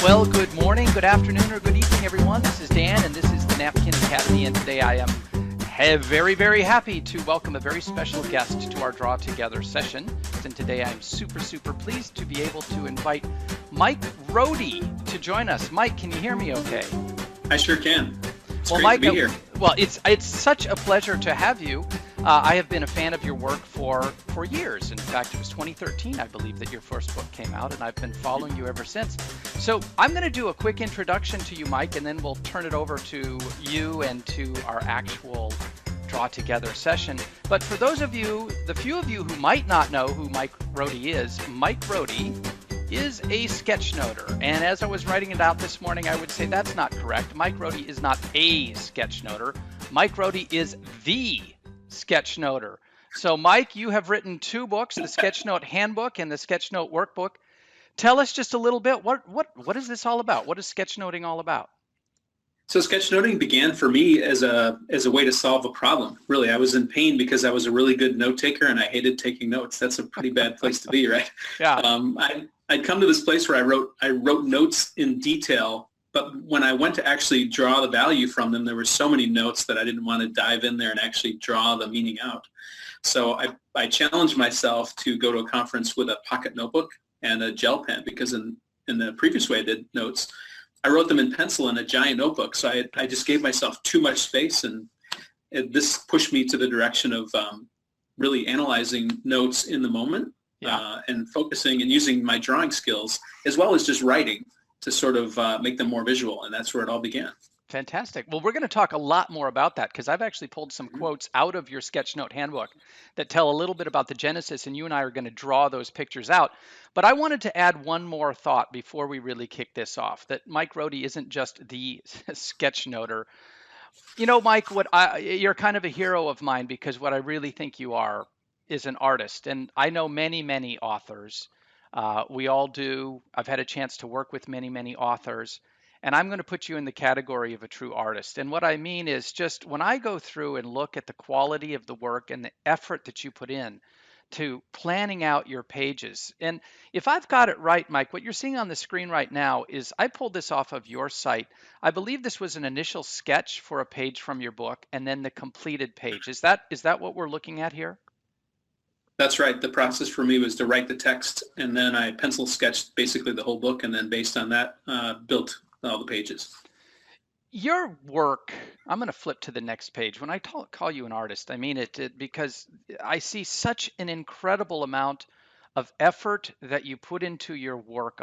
Well, good morning, good afternoon, or good evening, everyone. This is Dan, and this is the Napkin Academy, and today I am very, very happy to welcome a very special guest to our Draw Together session. And today I'm super pleased to be able to invite Mike Rohde to join us. Mike, can you hear me okay? I sure can. It's great Mike, to be here. Well, it's such a pleasure to have you. I have been a fan of your work for years. In fact, it was 2013, I believe, that your first book came out, and I've been following you ever since. So I'm going to do a quick introduction to you, Mike, and then we'll turn it over to you and to our actual Draw Together session. But for those of you, the few of you who might not know who Mike Rohde is a sketchnoter. And as I was writing it out this morning, I would say that's not correct. Mike Rohde is not a sketchnoter. Mike Rohde is the sketchnoter. So Mike, you have written two books, the Sketchnote Handbook and the Sketchnote Workbook. Tell us just a little bit, what is this all about? What is sketchnoting all about? So sketchnoting began for me as a way to solve a problem. Really, I was in pain because I was a really good note taker and I hated taking notes. That's a pretty bad place to be, right? Yeah. I'd come to this place where I wrote notes in detail, but when I went to actually draw the value from them, there were so many notes that I didn't want to dive in there and actually draw the meaning out. So I challenged myself to go to a conference with a pocket notebook and a gel pen, because in the previous way I did notes, I wrote them in pencil in a giant notebook. So I just gave myself too much space, and this pushed me to the direction of really analyzing notes in the moment. Yeah. And focusing and using my drawing skills as well as just writing to sort of make them more visual. And that's where it all began. Fantastic. Well, we're going to talk a lot more about that because I've actually pulled some quotes out of your Sketchnote Handbook that tell a little bit about the genesis, and you and I are going to draw those pictures out. But I wanted to add one more thought before we really kick this off, that Mike Rohde isn't just the sketchnoter. You know, Mike, you're kind of a hero of mine, because what I really think you are is an artist. And I know many authors. We all do. I've had a chance to work with many authors. And I'm going to put you in the category of a true artist. And what I mean is, just when I go through and look at the quality of the work and the effort that you put in to planning out your pages. And if I've got it right, Mike, what you're seeing on the screen right now is I pulled this off of your site. I believe this was an initial sketch for a page from your book, and then the completed page. Is that what we're looking at here? That's right. The process for me was to write the text, and then I pencil sketched basically the whole book, and then based on that, built all the pages. Your work, I'm going to flip to the next page. When I call you an artist, I mean it because I see such an incredible amount of effort that you put into your work.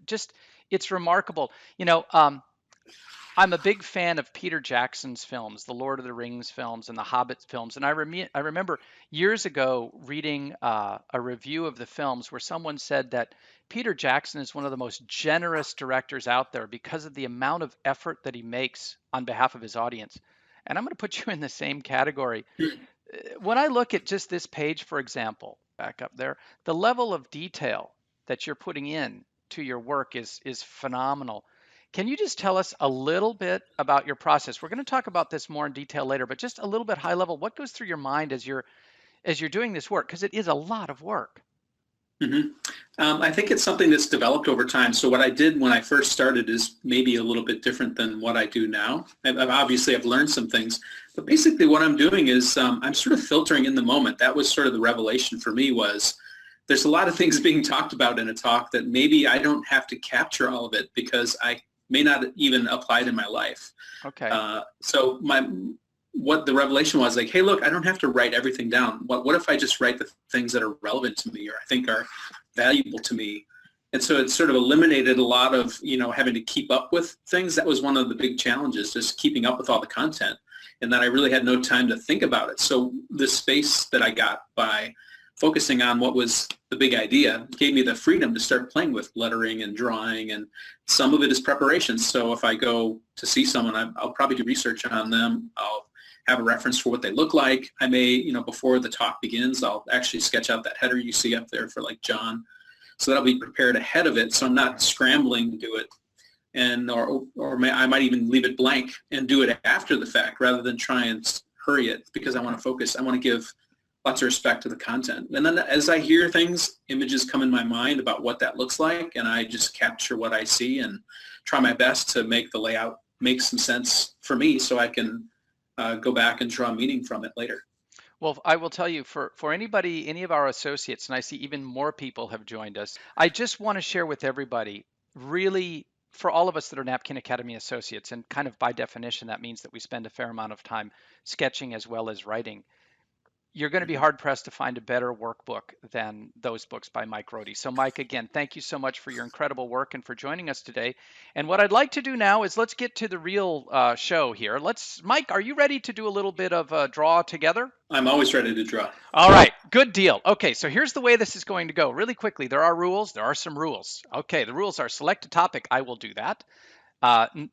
Just, it's remarkable. You know, I'm a big fan of Peter Jackson's films, the Lord of the Rings films and the Hobbit films. And I remember years ago reading a review of the films where someone said that Peter Jackson is one of the most generous directors out there because of the amount of effort that he makes on behalf of his audience. And I'm going to put you in the same category. When I look at just this page, for example, back up there, the level of detail that you're putting in to your work is phenomenal. Can you just tell us a little bit about your process? We're going to talk about this more in detail later, but just a little bit high level, what goes through your mind as you're doing this work? Because it is a lot of work. Mm-hmm. I think it's something that's developed over time. So what I did when I first started is maybe a little bit different than what I do now. I've learned some things, but basically what I'm doing is I'm sort of filtering in the moment. That was sort of the revelation for me, was there's a lot of things being talked about in a talk that maybe I don't have to capture all of it because I may not even apply to my life. Okay. So what the revelation was, like, hey, look, I don't have to write everything down. What if I just write the things that are relevant to me or I think are valuable to me? And so it sort of eliminated a lot of, having to keep up with things. That was one of the big challenges, just keeping up with all the content, and that I really had no time to think about it. So the space that I got by focusing on what was the big idea gave me the freedom to start playing with lettering and drawing, and some of it is preparation. So if I go to see someone, I'll probably do research on them. I'll have a reference for what they look like. I may, before the talk begins, I'll actually sketch out that header you see up there for like John. So that'll be prepared ahead of it. So I'm not scrambling to do it. And I might even leave it blank and do it after the fact rather than try and hurry it, because I want to focus. I want to give lots of respect to the content. And then as I hear things, images come in my mind about what that looks like, and I just capture what I see and try my best to make the layout make some sense for me so I can go back and draw meaning from it later. Well, I will tell you for anybody, any of our associates, and I see even more people have joined us, I just want to share with everybody, really, for all of us that are Napkin Academy associates, and kind of by definition, that means that we spend a fair amount of time sketching as well as writing. You're going to be Mhm. hard pressed to find a better workbook than those books by Mike Rohde. So, Mike, again, thank you so much for your incredible work and for joining us today. And what I'd like to do now is let's get to the real show here. Mike, are you ready to do a little bit of draw together? I'm always ready to draw. All right, good deal. Okay, so here's the way this is going to go. Really quickly, there are rules. There are some rules. Okay, the rules are select a topic. I will do that.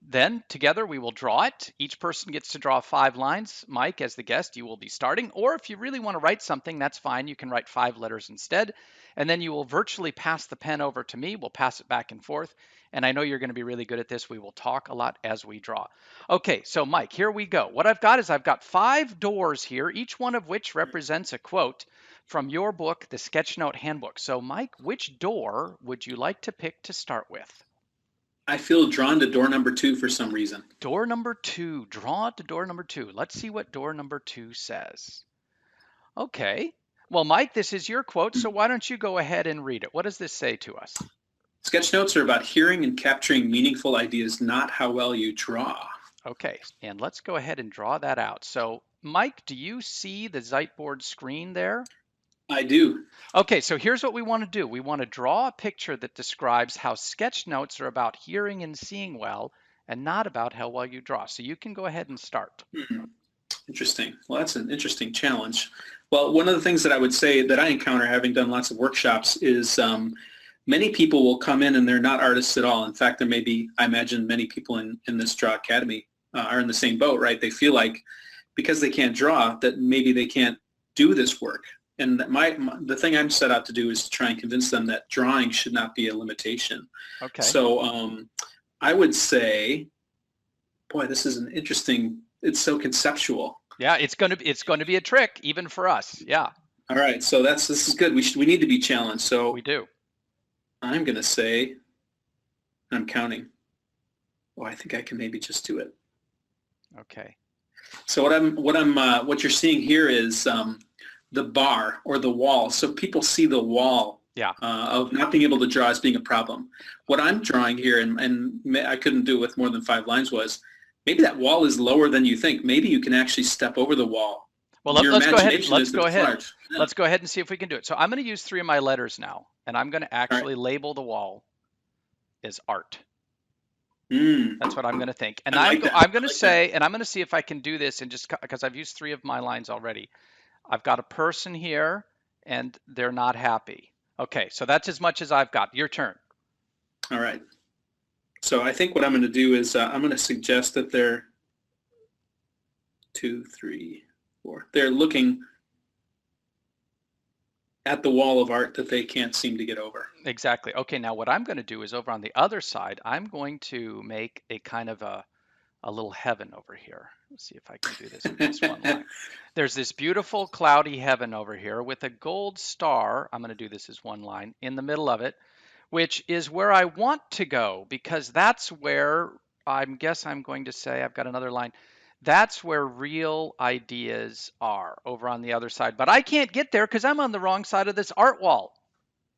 Then together we will draw it. Each person gets to draw 5 lines. Mike, as the guest, you will be starting. Or if you really want to write something, that's fine. You can write 5 letters instead. And then you will virtually pass the pen over to me. We'll pass it back and forth. And I know you're going to be really good at this. We will talk a lot as we draw. Okay, so Mike, here we go. What I've got is I've got 5 doors here, each one of which represents a quote from your book, the Sketchnote Handbook. So Mike, which door would you like to pick to start with? I feel drawn to door number 2 for some reason. Door number 2, draw to door number 2. Let's see what door number 2 says. Okay. Well, Mike, this is your quote, so why don't you go ahead and read it? What does this say to us? Sketch notes are about hearing and capturing meaningful ideas, not how well you draw. Okay, and let's go ahead and draw that out. So, Mike, do you see the Ziteboard screen there? I do. Okay, so here's what we want to do. We want to draw a picture that describes how sketch notes are about hearing and seeing well and not about how well you draw. So you can go ahead and start. Interesting. Well, that's an interesting challenge. Well, one of the things that I would say that I encounter having done lots of workshops is many people will come in and they're not artists at all. In fact, there may be, I imagine many people in this Draw Academy are in the same boat, right? They feel like because they can't draw that maybe they can't do this work. And the thing I'm set out to do is to try and convince them that drawing should not be a limitation. Okay. So I would say, boy, this is an interesting, it's so conceptual. Yeah, it's going to be a trick even for us. Yeah. All right, so this is good. We need to be challenged. So We do. I'm going to say, I'm counting. Oh, I think I can maybe just do it. Okay. So what you're seeing here is the bar or the wall. So people see the wall. Yeah. Of not being able to draw as being a problem. What I'm drawing here, and I couldn't do it with more than 5 lines, was maybe that wall is lower than you think. Maybe you can actually step over the wall. Well, let's go ahead. Yeah. Let's go ahead and see if we can do it. So I'm going to use 3 of my letters now, and I'm going to actually label the wall as art. That's what I'm going to think. And I'm going to say, and I'm going to see if I can do this, and just because I've used 3 of my lines already. I've got a person here, and they're not happy. Okay, so that's as much as I've got. Your turn. All right. So I think what I'm going to do is I'm going to suggest that they're 2, 3, 4. They're looking at the wall of art that they can't seem to get over. Exactly. Okay, now what I'm going to do is over on the other side, I'm going to make a kind of a little heaven over here. Let's see if I can do this with this one line. There's this beautiful cloudy heaven over here with a gold star. I'm going to do this as one line in the middle of it, which is where I want to go, because that's where I'm going to say, I've got another line. That's where real ideas are, over on the other side. But I can't get there because I'm on the wrong side of this art wall.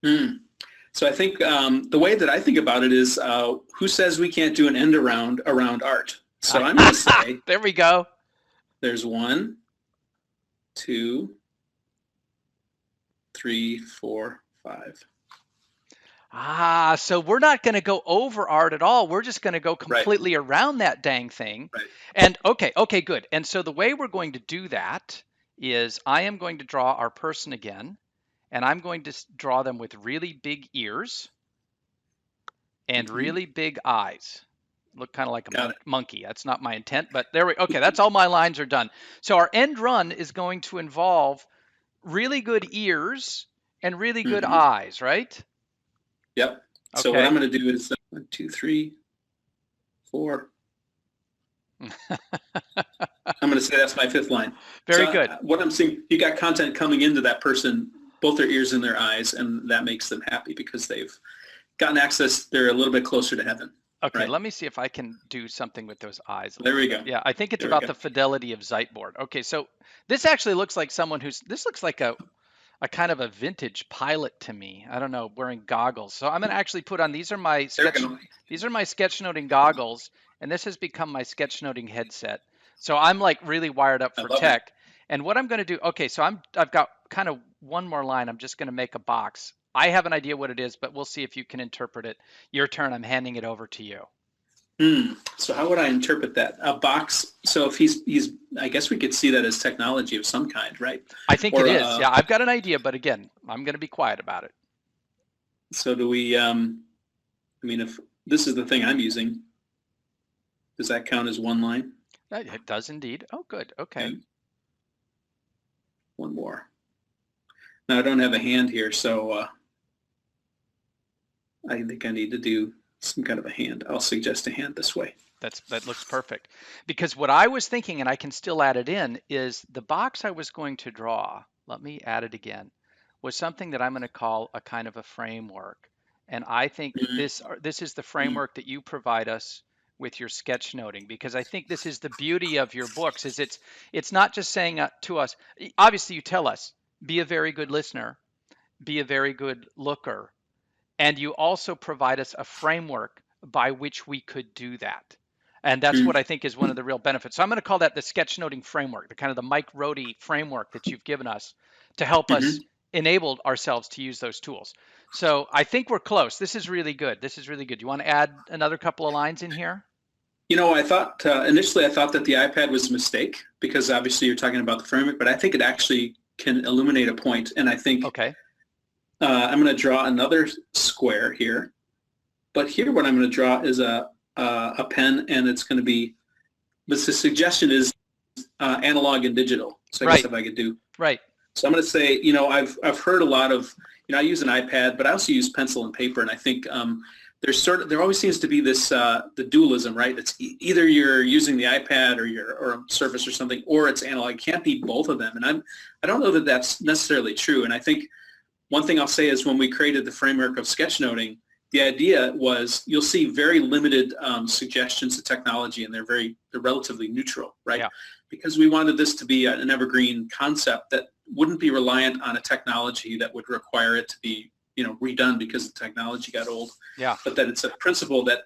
So I think the way that I think about it is, who says we can't do an end around art? So I'm going to say, there we go. There's 1, 2, 3, 4, 5. So we're not going to go over art at all. We're just going to go completely around that dang thing. Right. And okay, good. And so the way we're going to do that is I am going to draw our person again, and I'm going to draw them with really big ears and really big eyes. Look kind of like a monkey. That's not my intent, but there we go. Okay, that's all my lines are done. So our end run is going to involve really good ears and really good eyes, right? Yep. Okay. So what I'm going to do is 1, 2, 3, 4, I'm going to say that's my fifth line. So Very good. what I'm seeing, you got content coming into that person, both their ears and their eyes, and that makes them happy because they've gotten access. They're a little bit closer to heaven, Okay, right? let me see if I can do something with those eyes a There little we bit. go. Yeah, I think it's There we about go. the fidelity of Zeitboard. Okay, so this actually looks like someone who's, this looks like a kind of a vintage pilot to me. I don't know, wearing goggles. So I'm going to actually put on, There we go. these are my sketchnoting goggles, and this has become my sketchnoting headset. So I'm like really wired up I for love it. tech. And what I'm going to do, okay, so I've got kind of one more line. I'm just going to make a box. I have an idea what it is, but we'll see if you can interpret it. Your turn. I'm handing it over to you. So how would I interpret that? A box. So if he's, I guess we could see that as technology of some kind, right? I think it Or is. Yeah, I've got an idea, but again, I'm going to be quiet about it. so do we? I mean, if this is the thing I'm using, does that count as one line? It does indeed. Oh, good. Okay. Okay, one more. Now I don't have a hand here, so I think I need to do some kind of a hand. I'll suggest a hand this way. That looks perfect. Because what I was thinking, and I can still add it in, is the box I was going to draw, let me add it again, was something that I'm going to call a kind of a framework. And I think this is the Mm-hmm. framework that you provide us with your sketchnoting, because I think this is the beauty of your books, is it's not just saying to us, obviously you tell us, be a very good listener, be a very good looker, and you also provide us a framework by which we could do that. And that's what I think is one of the real benefits. So I'm going to call that the sketchnoting framework, the kind of the Mike Rohde framework that you've given us to help us Mm-hmm. enable ourselves to use those tools. So I think we're close. This is really good. This is really good. You want to add another couple of lines in here? You know, I thought initially I thought that the iPad was a mistake because obviously you're talking about the framework, but I think it actually can illuminate a point. And I think Okay. I'm going to draw another square here. But here what I'm going to draw is a pen, and it's going to be, but the suggestion is analog and digital. So I guess Right. if I could do, Right. so I'm going to say, you know, I've heard a lot of, you know, I use an iPad, but I also use pencil and paper, and I think there always seems to be this the dualism, right? It's either you're using the iPad or a Surface or something, or it's analog. It can't be both of them, and I don't know that that's necessarily true. And I think one thing I'll say is when we created the framework of sketchnoting, the idea was you'll see very limited suggestions to technology, and they're relatively neutral, right? Yeah. Because we wanted this to be an evergreen concept that wouldn't be reliant on a technology that would require it to be, you know, redone because the technology got old, Yeah. but that it's a principle that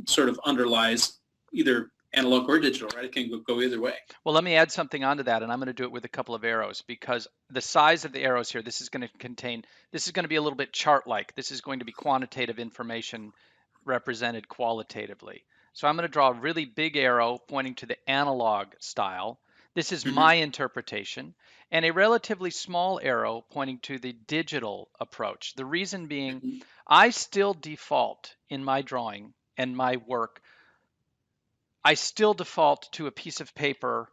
sort of underlies either analog or digital, right? It can go either way. Well, let me add something onto that, and I'm going to do it with a couple of arrows, because the size of the arrows here, this is going to be a little bit chart-like. This is going to be quantitative information represented qualitatively. So I'm going to draw a really big arrow pointing to the analog style. This is my Mm-hmm. interpretation, and a relatively small arrow pointing to the digital approach. The reason being, Mm-hmm. I still default in my drawing and my work, I still default to a piece of paper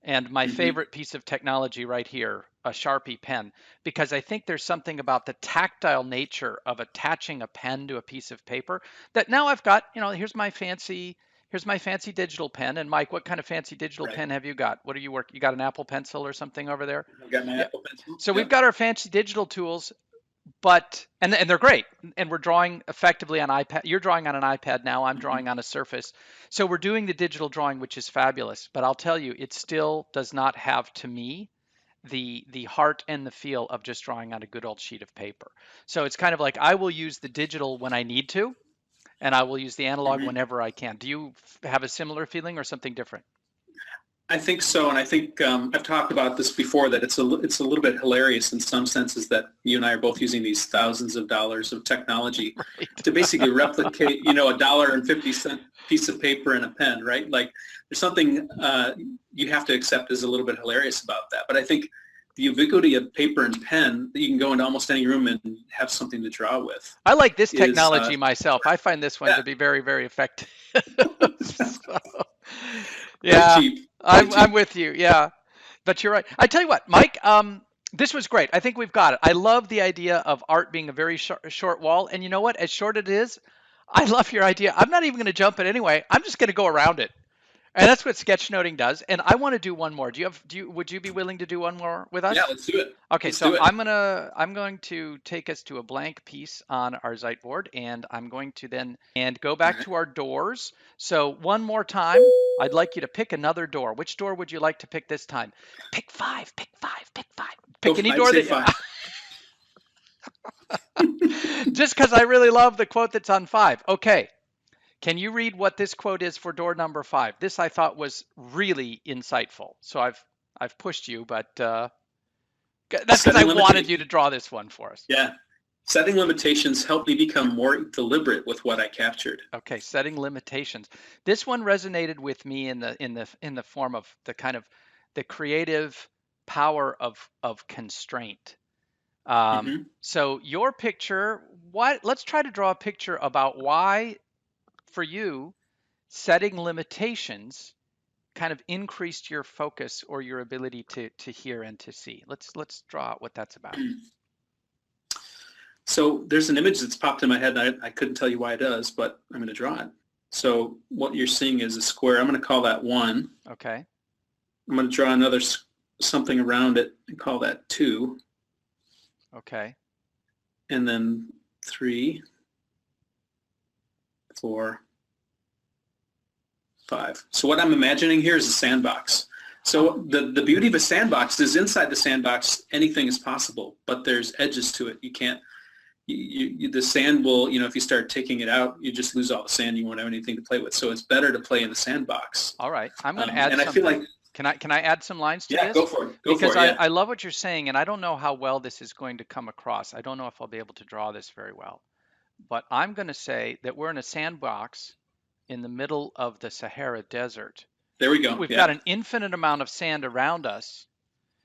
and my Mm-hmm. favorite piece of technology right here, a Sharpie pen, because I think there's something about the tactile nature of attaching a pen to a piece of paper that now I've got, you know, here's my fancy digital pen. And Mike, what kind of fancy digital Right. pen have you got? What are you working? You got an Apple Pencil or something over there? I've got my Yeah. Apple Pencil. So we've Yep. got our fancy digital tools, but and they're great, and we're drawing effectively on iPad. You're drawing on an iPad now, I'm Mm-hmm. drawing on a Surface, so we're doing the digital drawing, which is fabulous. But I'll tell you, it still does not have, to me, the heart and the feel of just drawing on a good old sheet of paper. So it's kind of like I will use the digital when I need to, and I will use the analog Mm-hmm. whenever I can. Do you have a similar feeling or something different? I think so, and I think I've talked about this before, that it's a little bit hilarious in some senses that you and I are both using these thousands of dollars of technology to Right. basically replicate, you know, $1.50 piece of paper and a pen, right? Like there's something you have to accept as a little bit hilarious about that. But I think the ubiquity of paper and pen, that you can go into almost any room and have something to draw with, I like this is technology myself. I find this one yeah, to be very, very effective. So, quite yeah, cheap, quite I'm cheap. with you. Yeah, but you're right. I tell you what, Mike, this was great. I think we've got it. I love the idea of art being a very short wall. And you know what? As short it is, I love your idea. I'm not even going to jump it anyway. I'm just going to go around it. And that's what sketchnoting does. And I want to do one more. Would you be willing to do one more with Yeah, us? let's do it. Okay, Let's so do it. I'm going to take us to a blank piece on our Zeitboard, and I'm going to then and go All back right. to our doors. So one more time, I'd like you to pick another door. Which door would you like to pick this time? Pick five, pick five, pick five. Pick any I'd door say that 5. just because I really love the quote that's on 5. Okay. Can you read what this quote is for door number 5? This I thought was really insightful. So I've pushed you, but that's because I Setting wanted you limitations. to draw this one for us. Yeah. Setting limitations helped me become more deliberate with what I captured. Okay, setting limitations. This one resonated with me in the form of the kind of the creative power of constraint. Hmm. So your picture, what? Let's try to draw a picture about why, for you, setting limitations kind of increased your focus or your ability to hear and to see. Let's draw out what that's about. So there's an image that's popped in my head, and I couldn't tell you why it does, but I'm going to draw it. So what you're seeing is a square. I'm going to call that 1. Okay. I'm going to draw another something around it and call that 2. Okay. And then 3, 4, 5. So what I'm imagining here is a sandbox. So the beauty of a sandbox is inside the sandbox, anything is possible, but there's edges to it. You can't, the sand will, if you start taking it out, you just lose all the sand. You won't have anything to play with. So it's better to play in the sandbox. All right. I'm going to add And I feel something. like, Can I add some lines to yeah, this? go for it. Go Because for it. Yeah. I love what you're saying, and I don't know how well this is going to come across. I don't know if I'll be able to draw this very well. But I'm going to say that we're in a sandbox in the middle of the Sahara Desert. There we go. We've Yeah. got an infinite amount of sand around us,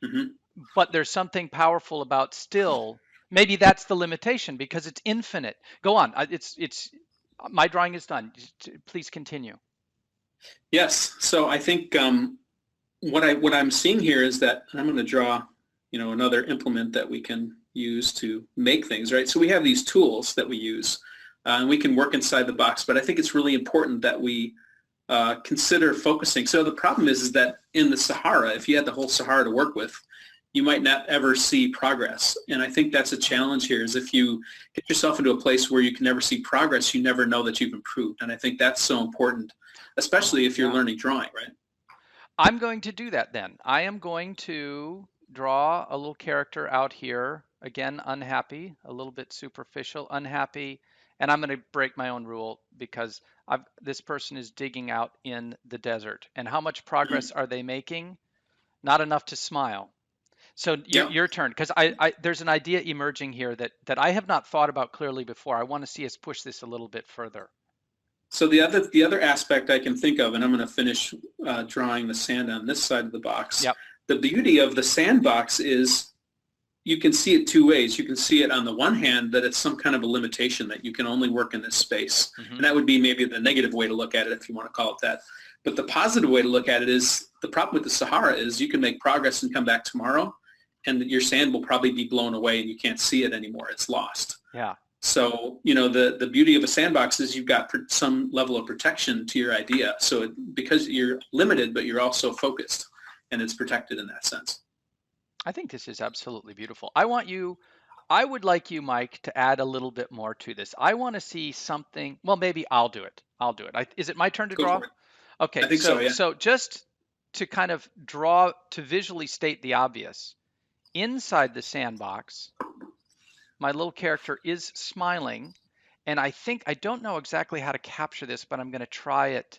Hmm. but there's something powerful about still. Maybe that's the limitation because it's infinite. Go on. It's my drawing is done. Please continue. Yes. So I think what I'm seeing here is that, and I'm going to draw, another implement that we can use to make things, right? So we have these tools that we use, and we can work inside the box. But I think it's really important that we consider focusing. So the problem is that in the Sahara, if you had the whole Sahara to work with, you might not ever see progress. And I think that's a challenge here is if you get yourself into a place where you can never see progress, you never know that you've improved. And I think that's so important, especially if you're Yeah. learning drawing, right? I'm going to do that then. I am going to draw a little character out here. Again, unhappy, a little bit superficial, unhappy. And I'm going to break my own rule because this person is digging out in the desert. And how much progress are they making? Not enough to smile. So Yeah. your turn, because there's an idea emerging here that I have not thought about clearly before. I want to see us push this a little bit further. So the other aspect I can think of, and I'm going to finish drawing the sand on this side of the box. Yep. The beauty of the sandbox is you can see it 2 ways. You can see it on the one hand that it's some kind of a limitation that you can only work in this space. Mm-hmm. And that would be maybe the negative way to look at it if you want to call it that. But the positive way to look at it is the problem with the Sahara is you can make progress and come back tomorrow and your sand will probably be blown away and you can't see it anymore. It's lost. Yeah. So, the beauty of a sandbox is you've got some level of protection to your idea. So because you're limited, but you're also focused and it's protected in that sense. I think this is absolutely beautiful. I would like you, Mike, to add a little bit more to this. I want to see something. Well, maybe I'll do it. Is it my turn to Go draw? for it. I Okay, think so, yeah. so just to kind of draw, to visually state the obvious, inside the sandbox, my little character is smiling, and I don't know exactly how to capture this, but I'm going to try it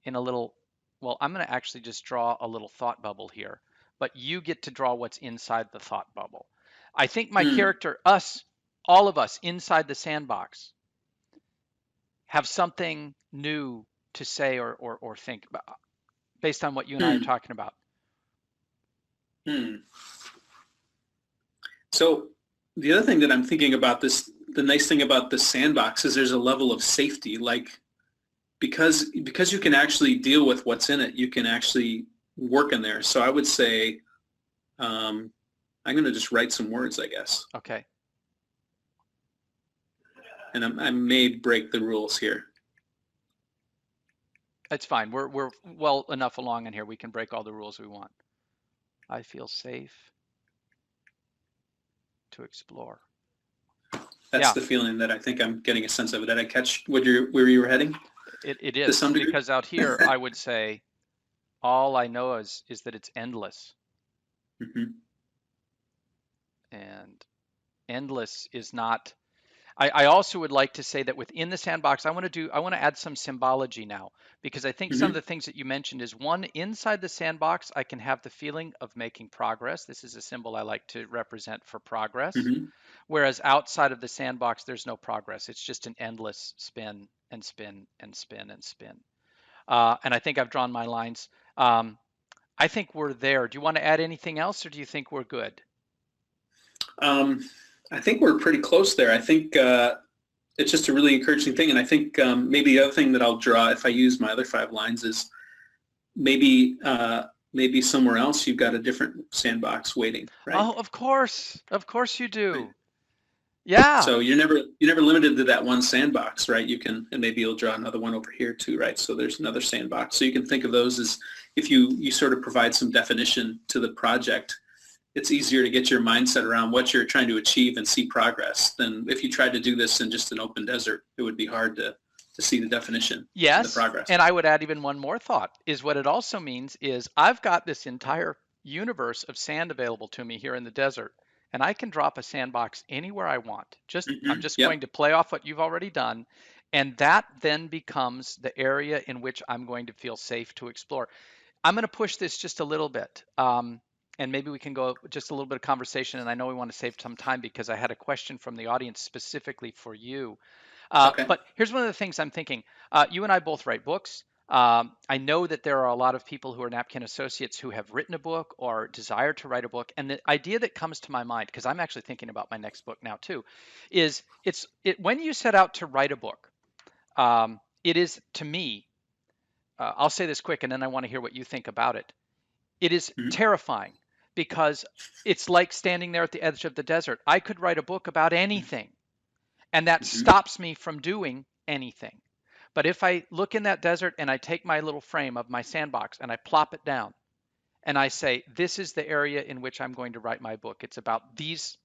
in a little, well, I'm going to actually just draw a little thought bubble here, but you get to draw what's inside the thought bubble. I think my Mm, character, all of us inside the sandbox, have something new to say or think about based on what you and I are mm, talking about. mm. So the other thing that I'm thinking about this, the nice thing about the sandbox is there's a level of safety, like because you can actually deal with what's in it, you can actually work in there. So I would say I'm going to just write some words, I guess. Okay. And I may break the rules here. It's fine. We're well enough along in here. We can break all the rules we want. I feel safe to explore. That's Yeah, the feeling that I think I'm getting a sense of. Did I catch where you were heading it to is some degree? because out here I would say all I know is that it's endless, Hmm. and endless is not. I also would like to say that within the sandbox, I want to add some symbology now because I think some of Hmm. the things that you mentioned is one, inside the sandbox, I can have the feeling of making progress. This is a symbol I like to represent for progress. Hmm. Whereas outside of the sandbox, there's no progress. It's just an endless spin and spin and spin and spin. And I think I've drawn my lines. Um, I think we're there. Do you want to add anything else, or do you think we're good? Um, I think we're pretty close there. I think it's just a really encouraging thing. And I think maybe the other thing that I'll draw if I use my other 5 lines is maybe somewhere else you've got a different sandbox waiting, right? Oh, of course you Right. do. Yeah, So you're never limited to that one sandbox, right? You can, and maybe you'll draw another one over here too, right? So there's another sandbox. So you can think of those as if you sort of provide some definition to the project, it's easier to get your mindset around what you're trying to achieve and see progress than if you tried to do this in just an open desert. It would be hard to see the definition and the yes. progress. And I would add even one more thought is what it also means is I've got this entire universe of sand available to me here in the desert, and I can drop a sandbox anywhere I want. I'm Hmm. just Yep. going to play off what you've already done, and that then becomes the area in which I'm going to feel safe to explore. I'm going to push this just a little bit. And maybe we can go just a little bit of conversation. And I know we want to save some time because I had a question from the audience specifically for you. Okay. But here's one of the things I'm thinking. You and I both write books. I know that there are a lot of people who are napkin associates who have written a book or desire to write a book. And the idea that comes to my mind, because I'm actually thinking about my next book now too, is when you set out to write a book, it is to me, I'll say this quick and then I want to hear what you think about it. It is Hmm. terrifying because it's like standing there at the edge of the desert. I could write a book about anything, and that Hmm. stops me from doing anything. But if I look in that desert and I take my little frame of my sandbox and I plop it down and I say, this is the area in which I'm going to write my book. It's about these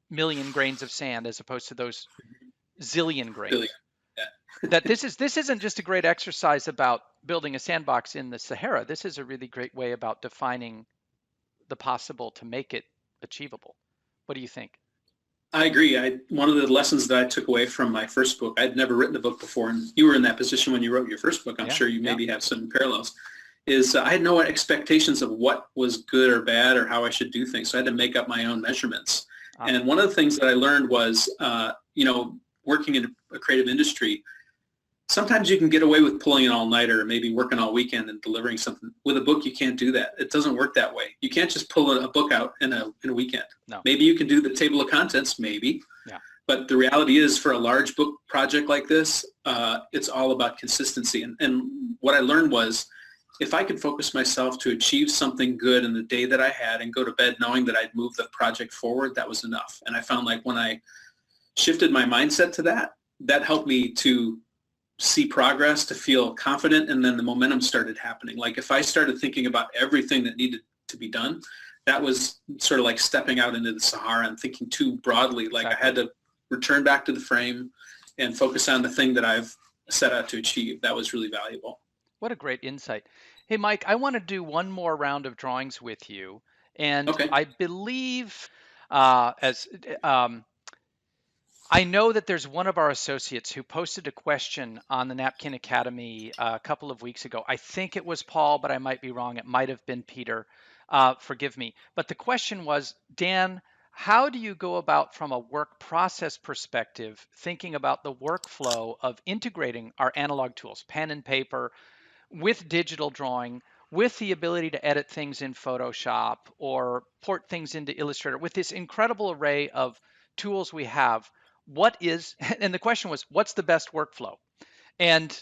million grains of sand as opposed to those zillion Really. grains. Yeah. That this isn't just a great exercise about building a sandbox in the Sahara. This is a really great way about defining the possible to make it achievable. What do you think? I agree. One of the lessons that I took away from my first book, I'd never written a book before, and you were in that position when you wrote your first book. I'm Yeah, sure you yeah. maybe have some parallels. Is I had no expectations of what was good or bad or how I should do things, so I had to make up my own measurements. Ah, And one of the things that I learned was, working in a creative industry, sometimes you can get away with pulling an all-nighter or maybe working all weekend and delivering something. With a book, you can't do that. It doesn't work that way. You can't just pull a book out in a weekend. no. Maybe you can do the table of contents, maybe, Yeah. but the reality is for a large book project like this, it's all about consistency. And what I learned was if I could focus myself to achieve something good in the day that I had and go to bed knowing that I'd move the project forward, that was enough. And I found like when I shifted my mindset to that, that helped me to see progress, to feel confident, and then the momentum started happening. Like if I started thinking about everything that needed to be done, that was sort of like stepping out into the Sahara and thinking too broadly. Like I had Exactly. to return back to the frame and focus on the thing that I've set out to achieve. That was really valuable. What a great insight. Hey, Mike, I want to do one more round of drawings with you. And Okay. I believe, as I know that there's one of our associates who posted a question on the Napkin Academy a couple of weeks ago. I think it was Paul, but I might be wrong. It might have been Peter. Forgive me. But the question was, Dan, how do you go about, from a work process perspective, thinking about the workflow of integrating our analog tools, pen and paper, with digital drawing, with the ability to edit things in Photoshop or port things into Illustrator, with this incredible array of tools we have, what is, and the question was, what's the best workflow? And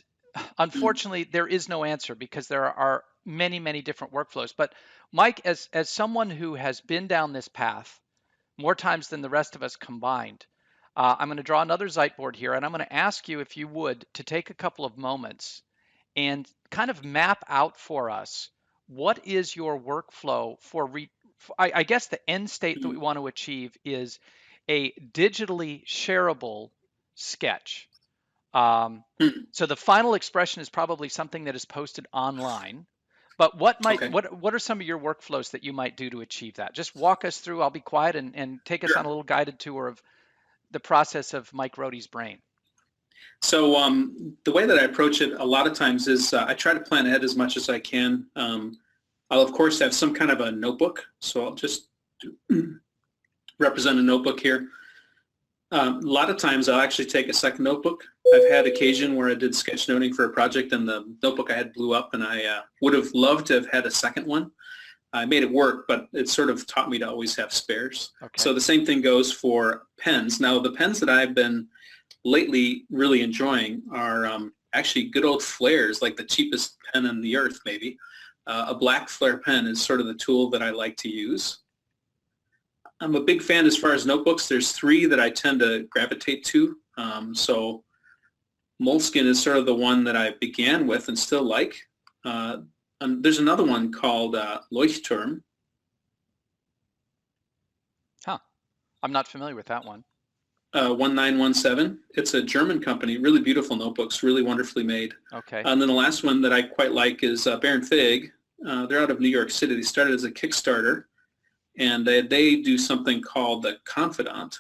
unfortunately, there is no answer because there are many, many different workflows. But Mike, as someone who has been down this path more times than the rest of us combined, I'm going to draw another Zeitboard here, and I'm going to ask you if you would to take a couple of moments and kind of map out for us what is your workflow for I guess the end state that we want to achieve is a digitally shareable sketch. Um, Hmm. so the final expression is probably something that is posted online. But what might Okay. what are some of your workflows that you might do to achieve that? Just walk us through. I'll be quiet and take us on Sure. a little guided tour of the process of Mike Rohde's brain. So the way that I approach it a lot of times is I try to plan ahead as much as I can. I'll of course have some kind of a notebook, so I'll just represent a notebook here. A lot of times I'll actually take a second notebook. I've had occasion where I did sketchnoting for a project and the notebook I had blew up, and I would have loved to have had a second one. I made it work, but it sort of taught me to always have spares. Okay. So the same thing goes for pens. Now the pens that I've been lately really enjoying are actually good old flares, like the cheapest pen on the earth maybe. A black flare pen is sort of the tool that I like to use. I'm a big fan as far as notebooks. There's three that I tend to gravitate to. So Moleskine is sort of the one that I began with and still like. And there's another one called Leuchtturm. Huh. I'm not familiar with that one. 1917. It's a German company, really beautiful notebooks, really wonderfully made. Okay. And then the last one that I quite like is Baron Fig. They're out of New York City. They started as a Kickstarter, and they do something called the Confidant.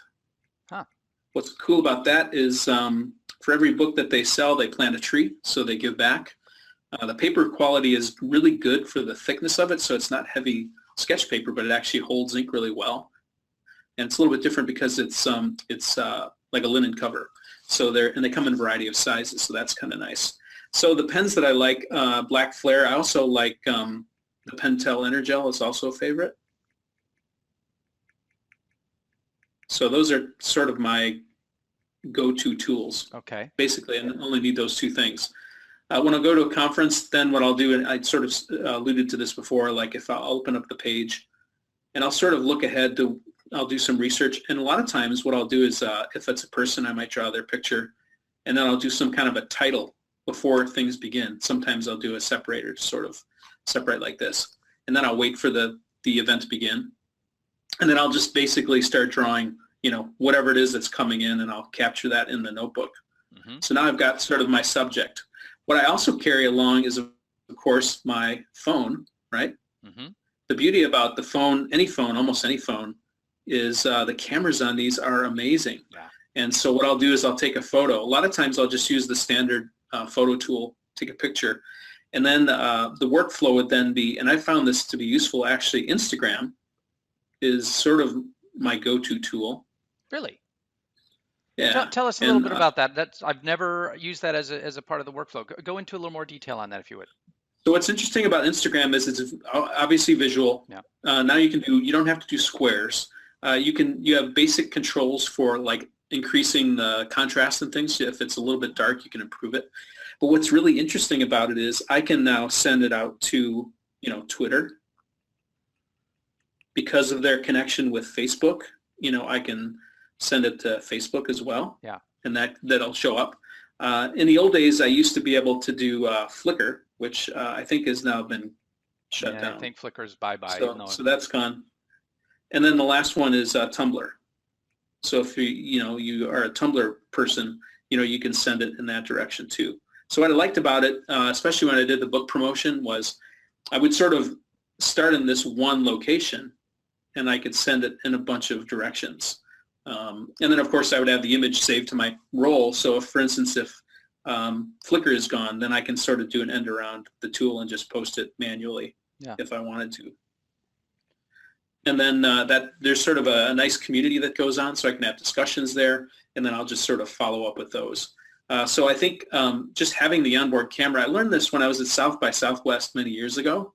Huh. What's cool about that is for every book that they sell, they plant a tree, so they give back. The paper quality is really good for the thickness of it, so it's not heavy sketch paper, but it actually holds ink really well. And it's a little bit different because it's like a linen cover. So they come in a variety of sizes, so that's kind of nice. So the pens that I like, Black Flare, I also like the Pentel Energel is also a favorite. So those are sort of my go-to tools. Okay. Basically, I only need those two things. When I go to a conference, then what I'll do, and I sort of alluded to this before, like if I'll open up the page and I'll sort of look ahead to, I'll do some research. And a lot of times what I'll do is if it's a person, I might draw their picture and then I'll do some kind of a title before things begin. Sometimes I'll do a separator to sort of separate like this. And then I'll wait for the event to begin. And then I'll just basically start drawing, whatever it is that's coming in, and I'll capture that in the notebook. Mm-hmm. So now I've got sort of my subject. What I also carry along is, of course, my phone, right? Mm-hmm. The beauty about the phone, any phone, almost any phone, is the cameras on these are amazing. Yeah. And so what I'll do is I'll take a photo. A lot of times I'll just use the standard photo tool, take a picture. And then the workflow would then be, and I found this to be useful actually, Instagram is sort of my go-to tool. Really? Yeah. Tell us a little bit about that. I've never used that as a part of the workflow. Go into a little more detail on that, if you would. So what's interesting about Instagram is it's obviously visual. Yeah. Now you don't have to do squares. You have basic controls for like increasing the contrast and things. If it's a little bit dark, you can improve it. But what's really interesting about it is I can now send it out to, Twitter. Because of their connection with Facebook, I can send it to Facebook as well. Yeah. And that'll show up. In the old days, I used to be able to do Flickr, which I think has now been shut down. I think Flickr's bye-bye. So that's gone. And then the last one is Tumblr. So if you are a Tumblr person, you can send it in that direction too. So what I liked about it, especially when I did the book promotion, was I would sort of start in this one location and I could send it in a bunch of directions. And then, of course, I would have the image saved to my roll. So, if, for instance, if Flickr is gone, then I can sort of do an end around the tool and just post it manually if I wanted to. And then there's sort of a nice community that goes on, so I can have discussions there, and then I'll just sort of follow up with those. So I think just having the onboard camera, I learned this when I was at South by Southwest many years ago.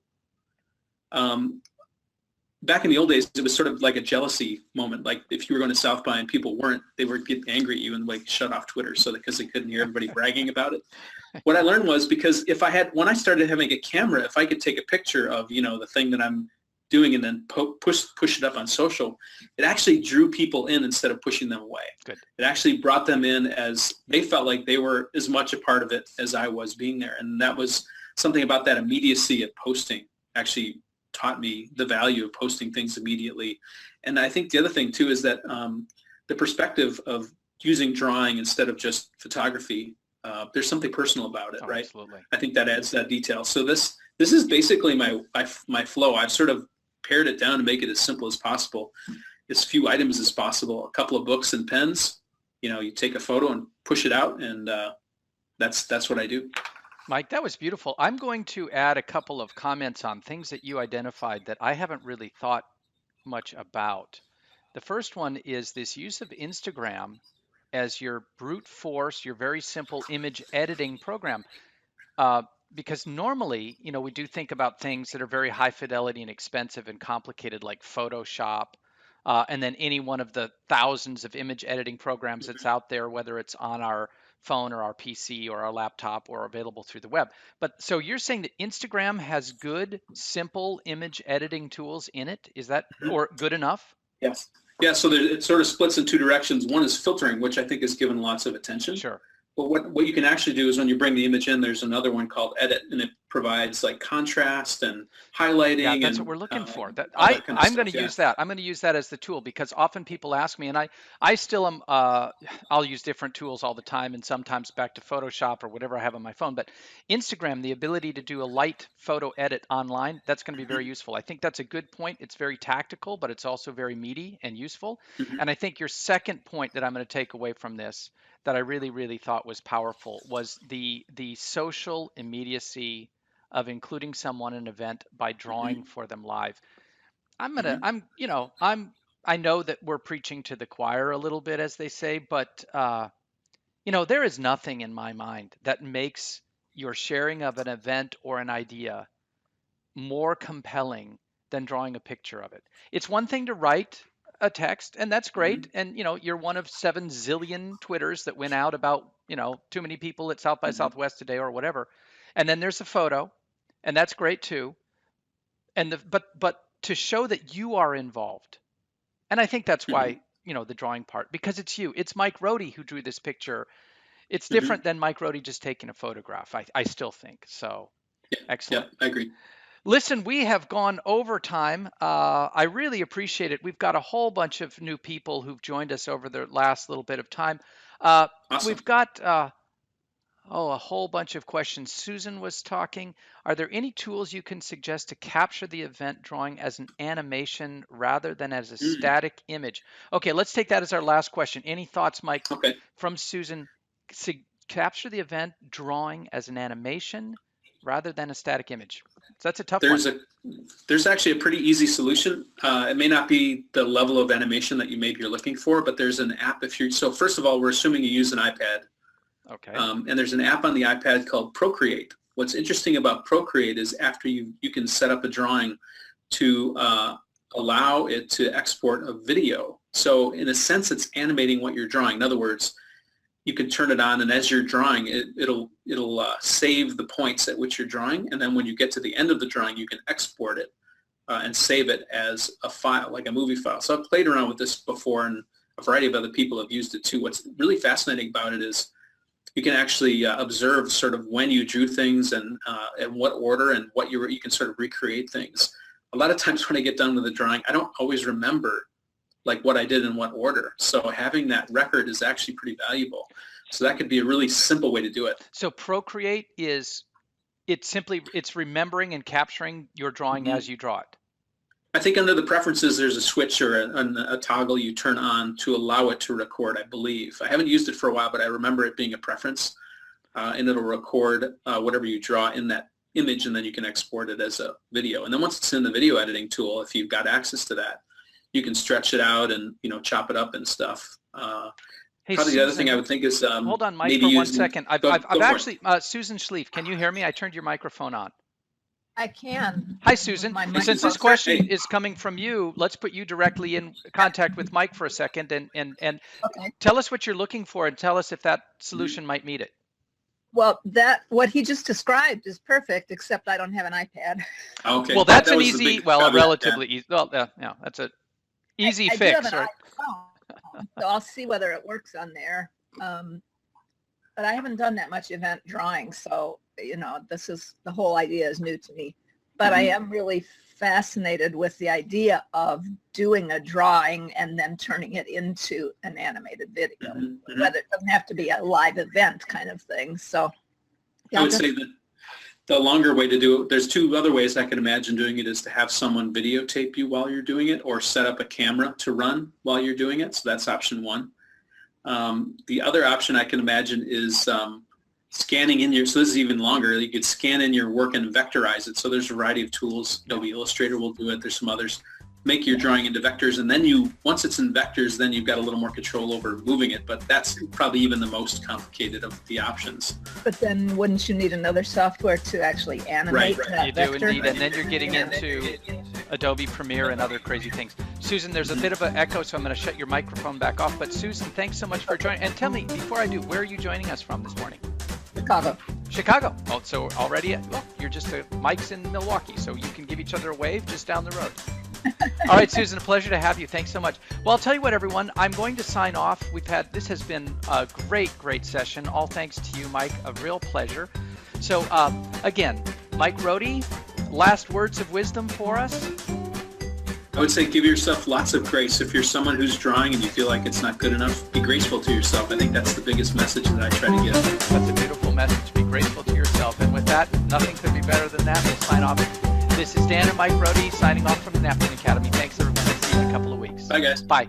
Back in the old days, it was sort of like a jealousy moment. Like if you were going to South by and people weren't, they would get angry at you and like shut off Twitter because they couldn't hear everybody bragging about it. What I learned was because when I started having a camera, if I could take a picture of, the thing that I'm doing and then push it up on social, it actually drew people in instead of pushing them away. Good. It actually brought them in as they felt like they were as much a part of it as I was being there. And that was something about that immediacy of posting actually taught me the value of posting things immediately. And I think the other thing too is that the perspective of using drawing instead of just photography, there's something personal about it, right? Absolutely. I think that adds that detail. So this is basically my flow. I've sort of pared it down to make it as simple as possible, as few items as possible, a couple of books and pens. You take a photo and push it out, and that's what I do. Mike, that was beautiful. I'm going to add a couple of comments on things that you identified that I haven't really thought much about. The first one is this use of Instagram as your brute force, your very simple image editing program. Because normally, we do think about things that are very high fidelity and expensive and complicated, like Photoshop, and then any one of the thousands of image editing programs that's out there, whether it's on our phone or our PC or our laptop or available through the web. But so you're saying that Instagram has good, simple image editing tools in it? Is that, or good enough? Yes. Yeah, so it sort of splits in two directions. One is filtering, which I think is given lots of attention. Sure. But what you can actually do is when you bring the image in, there's another one called Edit, and it provides like contrast and highlighting. Yeah, that's and, what we're looking for. I'm going to use that. I'm going to use that as the tool because often people ask me, and I still am. I'll use different tools all the time, and sometimes back to Photoshop or whatever I have on my phone. But Instagram, the ability to do a light photo edit online, that's going to be very useful. I think that's a good point. It's very tactical, but it's also very meaty and useful. And I think your second point that I'm going to take away from this that I really, really thought was powerful was the social immediacy of including someone in an event by drawing for them live. I know that we're preaching to the choir a little bit, as they say, but there is nothing in my mind that makes your sharing of an event or an idea more compelling than drawing a picture of it. It's one thing to write a text, and that's great. And you're one of 7 zillion Twitters that went out about too many people at South by Southwest today or whatever. And then there's a photo, and that's great too. And but to show that you are involved, and I think that's why the drawing part, because it's you. It's Mike Rohde who drew this picture. It's different than Mike Rohde just taking a photograph. I still think so. Yeah, excellent. Yeah, I agree. Listen, we have gone over time. I really appreciate it. We've got a whole bunch of new people who've joined us over the last little bit of time. Awesome. We've got a whole bunch of questions. Susan was talking. Are there any tools you can suggest to capture the event drawing as an animation rather than as a static image? Okay, let's take that as our last question. Any thoughts, Mike, from Susan? Capture the event drawing as an animation rather than a static image. So that's a tough one. There's actually a pretty easy solution. It may not be the level of animation that you maybe you're looking for, but there's an app so first of all, we're assuming you use an iPad. Okay. And there's an app on the iPad called Procreate. What's interesting about Procreate is after you can set up a drawing to allow it to export a video. So in a sense, it's animating what you're drawing. In other words, you can turn it on, and as you're drawing, it'll save the points at which you're drawing, and then when you get to the end of the drawing, you can export it and save it as a file, like a movie file. So I've played around with this before, and a variety of other people have used it too. What's really fascinating about it is you can actually observe sort of when you drew things and in what order and what you can sort of recreate things. A lot of times when I get done with the drawing, I don't always remember like what I did in what order. So having that record is actually pretty valuable. So that could be a really simple way to do it. So Procreate it's remembering and capturing your drawing as you draw it. I think under the preferences, there's a switch or a toggle you turn on to allow it to record, I believe. I haven't used it for a while, but I remember it being a preference. And it'll record whatever you draw in that image, and then you can export it as a video. And then once it's in the video editing tool, if you've got access to that, you can stretch it out and chop it up and stuff. Hey, probably Susan, the other thing I would think is hold on, Mike, for 1 second. I've actually Susan Schlief, can you hear me? I turned your microphone on. I can. Hi, Susan. Since this question is coming from you, let's put you directly in contact with Mike for a second and Okay. tell us what you're looking for and tell us if that solution might meet it. Well, what he just described is perfect, except I don't have an iPad. Okay. Well, that's That an was the easy, big well, a caveat, relatively easy, well, yeah, that's a easy I do fix, have an right? iPhone, so I'll see whether it works on there. But I haven't done that much event drawing, so the whole idea is new to me. But I am really fascinated with the idea of doing a drawing and then turning it into an animated video. Whether it doesn't have to be a live event kind of thing. So I would say that the longer way to do it, there's two other ways I can imagine doing it, is to have someone videotape you while you're doing it, or set up a camera to run while you're doing it. So that's option one. The other option I can imagine is scanning in so this is even longer, you could scan in your work and vectorize it. So there's a variety of tools. Adobe Illustrator will do it. There's some others. Make your drawing into vectors, and then once it's in vectors, then you've got a little more control over moving it, but that's probably even the most complicated of the options. But then wouldn't you need another software to actually animate that You vector? do indeed, and then you're getting into Adobe Premiere and other crazy things. Susan, there's a bit of an echo, so I'm going to shut your microphone back off, but Susan, thanks so much for joining. And tell me, before I do, where are you joining us from this morning? Chicago. Oh, so already, look, you're just Mike's in Milwaukee, so you can give each other a wave just down the road. All right, Susan, a pleasure to have you. Thanks so much. Well, I'll tell you what, everyone, I'm going to sign off. This has been a great session. All thanks to you, Mike. A real pleasure. So again, Mike Rohde, last words of wisdom for us? I would say give yourself lots of grace. If you're someone who's drawing and you feel like it's not good enough, be graceful to yourself. I think that's the biggest message that I try to give. That's a beautiful message. Be graceful to yourself. And with that, nothing could be better than that. We'll sign off. This is Dan and Mike Rohde signing off from the Napkin Academy. Thanks, everyone. See you in a couple of weeks. Bye, guys. Bye.